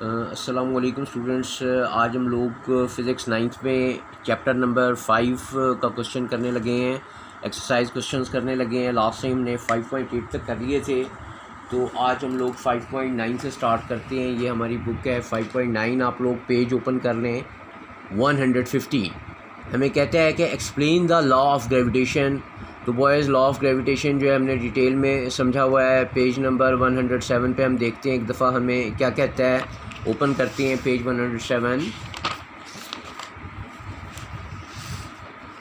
अस्सलाम वालेकुम स्टूडेंट्स। आज हम लोग फ़िज़िक्स नाइन्थ में चैप्टर नंबर 5 का क्वेश्चन करने लगे हैं, एक्सरसाइज क्वेश्चंस करने लगे हैं। लास्ट टाइम हमने 5.8 तक कर लिए थे, तो आज हम लोग 5.9 से स्टार्ट करते हैं। ये हमारी बुक है 5.9। आप लोग पेज ओपन कर लें 115। हमें कहता है कि explain the law of gravitation. तो बॉयज़, लॉ ऑफ ग्रेविटेशन जो है हमने डिटेल में समझा हुआ है। पेज नंबर 107 पे हम देखते हैं एक दफ़ा हमें क्या कहता है। ओपन करते हैं पेज 107।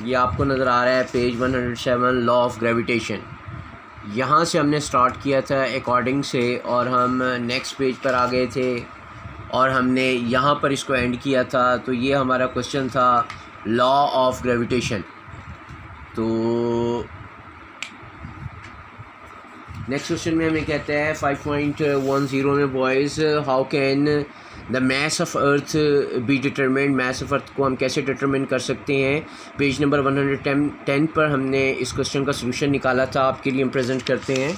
ये आपको नज़र आ रहा है पेज 107, लॉ ऑफ ग्रेविटेशन। यहाँ से हमने स्टार्ट किया था अकॉर्डिंग से, और हम नेक्स्ट पेज पर आ गए थे और हमने यहाँ पर इसको एंड किया था। तो ये हमारा क्वेश्चन था लॉ ऑफ ग्रेविटेशन। तो नेक्स्ट क्वेश्चन में हमें कहता है 5.10 में boys, how can the mass of earth be determined. Mass of earth को हम कैसे डिटरमिन कर सकते हैं। पेज नंबर 110 पर हमने इस क्वेश्चन का सलूशन निकाला था, आपके लिए हम प्रेजेंट करते हैं।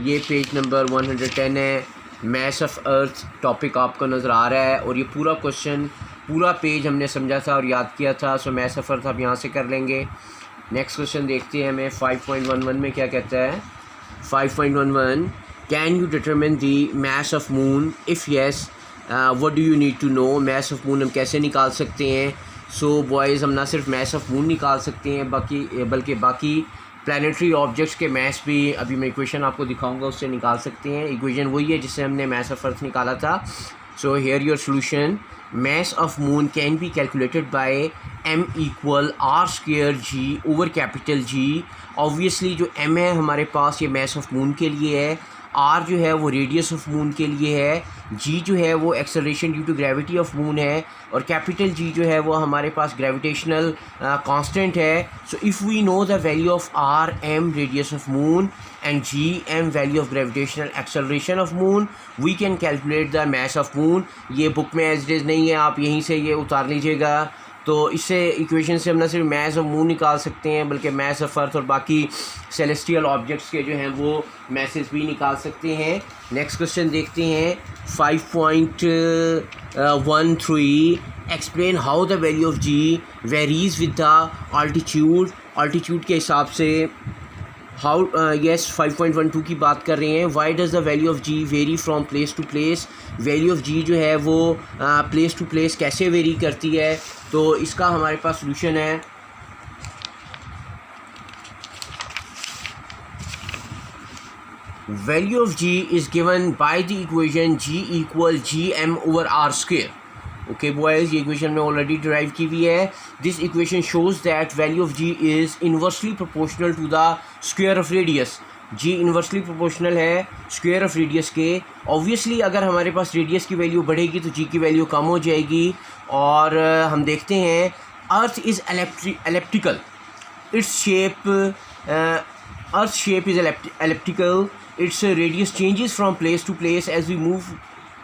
ये पेज नंबर 110 है। मैस ऑफ अर्थ टॉपिक आपको नज़र आ रहा है, और ये पूरा क्वेश्चन, पूरा पेज हमने समझा था और याद किया था। सो मैस ऑफ अर्थ आप यहाँ से कर लेंगे। नेक्स्ट क्वेश्चन देखते हैं हमें 5.11 में क्या कहता है। 5.11, can you determine the mass of moon, if yes what do you need to know. Mass of moon हम कैसे निकाल सकते हैं। सो बॉयज़, हम ना सिर्फ मास ऑफ मून निकाल सकते हैं बल्कि बाकी प्लानिटरी ऑब्जेक्ट्स के मास भी, अभी मैं इक्वेशन आपको दिखाऊंगा, उससे निकाल सकते हैं। इक्वेशन वही है जिससे हमने मास ऑफ अर्थ निकाला था। So here your solution, mass of moon can be calculated by m equal r square g over capital G। obviously जो m है हमारे पास, ये mass of moon के लिए है। r जो है वो रेडियस ऑफ मून के लिए है। g जो है वो acceleration due to gravity of moon है, और कैपिटल G जो है वो हमारे पास ग्रेविटेशनल कांस्टेंट है। So if we know the value of r, m radius of moon, and g, m value of gravitational acceleration of moon, we can calculate the mass of moon. ये book में as it is नहीं है, आप यहीं से ये उतार लीजिएगा। तो इससे इक्वेशन से हम ना सिर्फ मास ऑफ मून निकाल सकते हैं, बल्कि मास ऑफ अर्थ और बाकी सेलेस्टियल ऑब्जेक्ट्स के जो हैं वो मैसेज भी निकाल सकते हैं। नेक्स्ट क्वेश्चन देखते हैं 5.13, explain how the value of g varies with the altitude. Altitude के हिसाब से हाउ, यस 5.12 की बात कर रहे हैं। Why does the value of g vary from place to place. Value of g जो है वो प्लेस टू प्लेस कैसे वेरी करती है। तो इसका हमारे पास सोल्यूशन है। Value of g is given by the equation g equal G M over R square. Okay boys, ये इक्वेशन में ऑलरेडी डिराइव की हुई है। This equation shows that value of g is inversely proportional to the square of radius. G inversely proportional है square of radius के। Obviously अगर हमारे पास radius की वैल्यू बढ़ेगी तो जी की वैल्यू कम हो जाएगी। और हम देखते हैं earth is elliptical, its shape, earth shape is elliptical, its radius changes from place to place as we move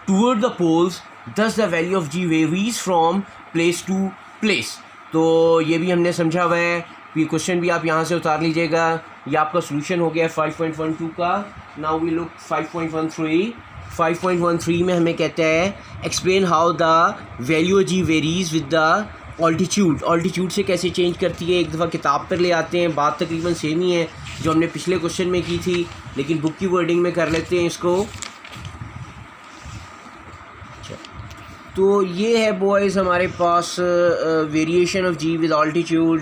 toward the poles, thus the value of g varies from place to place. तो ये भी हमने समझा हुआ है। ये question भी आप यहाँ से उतार लीजिएगा। ये आपका सोल्यूशन हो गया 5.12 का। Now we look 5.13। 5.13 में हमें कहता है explain how the value g varies with the altitude. Altitude से कैसे चेंज करती है, एक दफ़ा किताब पर ले आते हैं। बात तकरीबन सेम ही है जो हमने पिछले क्वेश्चन में की थी, लेकिन बुक की वर्डिंग में कर लेते हैं इसको। तो ये है बॉयज़ हमारे पास variation of g with altitude.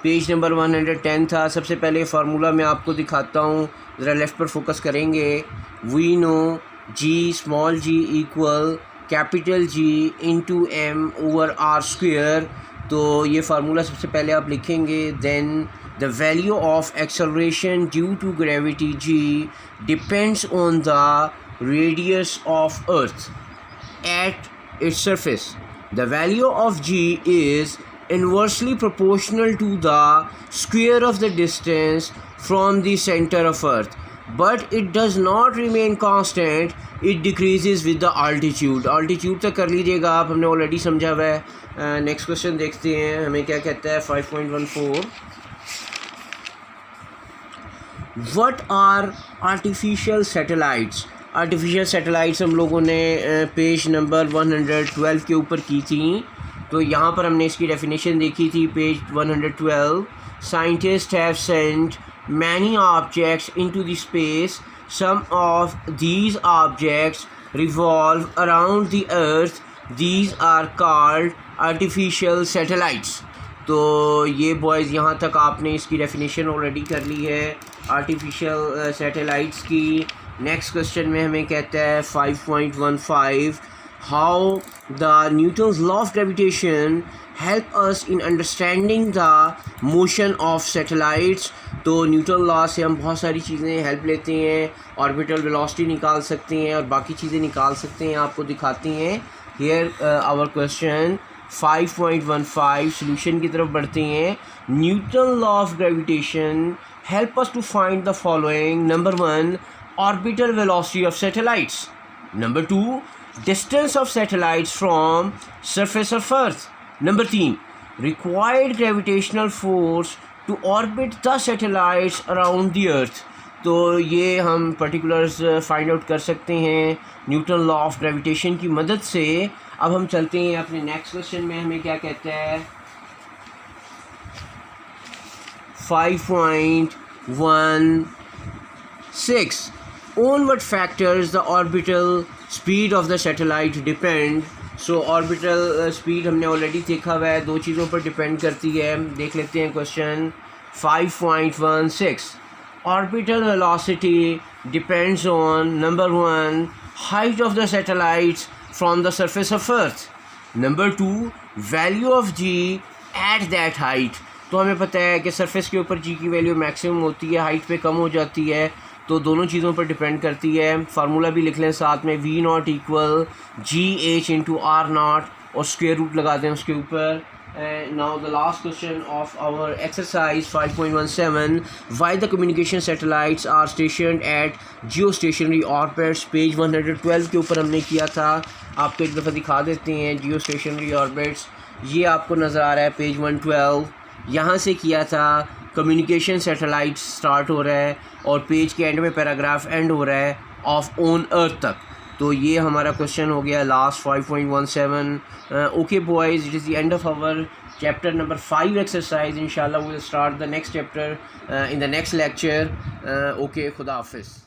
Page number 110 था। सबसे पहले फार्मूला मैं आपको दिखाता हूँ, ज़रा लेफ़्ट पर फोकस करेंगे। We know g small g equal capital G into M over R square. तो ये फार्मूला सबसे पहले आप लिखेंगे। Then the value of acceleration due to gravity g depends on the radius of earth at its surface. The value of g is inversely proportional to the square of the distance from the center of earth, but it does not remain constant, it decreases with the altitude। altitude तक कर लीजिएगा आप, हमने already समझा हुआ है। Next question देखते हैं हमें क्या कहता है 5.14। What are artificial satellites? Artificial satellites हम लोगों ने पेज नंबर 112 के ऊपर की थी। तो यहाँ पर हमने इसकी डेफिनेशन देखी थी page 112। Scientist have sent many objects into the space, some of these objects revolve around the earth, these are called artificial satellites. तो ये बॉयज़ यहाँ तक आपने इसकी डेफिनेशन ऑलरेडी कर ली है आर्टिफिशियल सैटेलाइट्स की। नेक्स्ट क्वेश्चन में हमें कहता है 5.15 how the Newton's law of gravitation help us in understanding the motion of satellites. तो न्यूटन लॉ से हम बहुत सारी चीज़ें हेल्प लेते हैं, ऑर्बिटल वेलोसिटी निकाल सकते हैं और बाकी चीज़ें निकाल सकते हैं, आपको दिखाती हैं। हियर आवर क्वेश्चन 5.15 सोल्यूशन की तरफ बढ़ते हैं। Newton law of gravitation help us to find the following. Number 1 orbital velocity of satellites. Number 2 distance of satellites from surface of earth. Number 3 required gravitational force to orbit the satellites around the earth. तो ये हम particulars find out कर सकते हैं Newton law of gravitation की मदद से। अब हम चलते हैं अपने नेक्स्ट क्वेश्चन में, हमें क्या कहता है 5.16 on what factors the orbital speed of the satellite depend. So orbital speed हमने ऑलरेडी देखा हुआ है, दो चीज़ों पर डिपेंड करती है। देख लेते हैं question 5.16 orbital velocity depends on number 1 height of the satellites from the surface of earth, number 2 value of g at that height। तो हमें पता है कि सरफेस के ऊपर g की वैल्यू मैक्सिमम होती है, हाइट पे कम हो जाती है, तो दोनों चीज़ों पर डिपेंड करती है। फार्मूला भी लिख लें साथ में, v0 equal g h into r naught और स्क्वायर रूट लगा दें उसके ऊपर। Now the last question of our exercise 5.17 why the communication satellites are stationed at geostationary orbits। Page 112 के ऊपर हमने किया था, आपको एक दफ़ा दिखा देते हैं। geostationary orbits ये आपको नज़र आ रहा है पेज 112, यहाँ से किया था। कम्युनिकेशन सैटेलाइट स्टार्ट हो रहा है और पेज के एंड में पैराग्राफ एंड हो रहा है ऑफ ऑन अर्थ तक। तो ये हमारा क्वेश्चन हो गया last 5.17। Okay boys, it is the end of our chapter number 5 exercise. इंशाल्लाह we will start the next chapter in the next lecture. Okay, खुदा हाफिज़।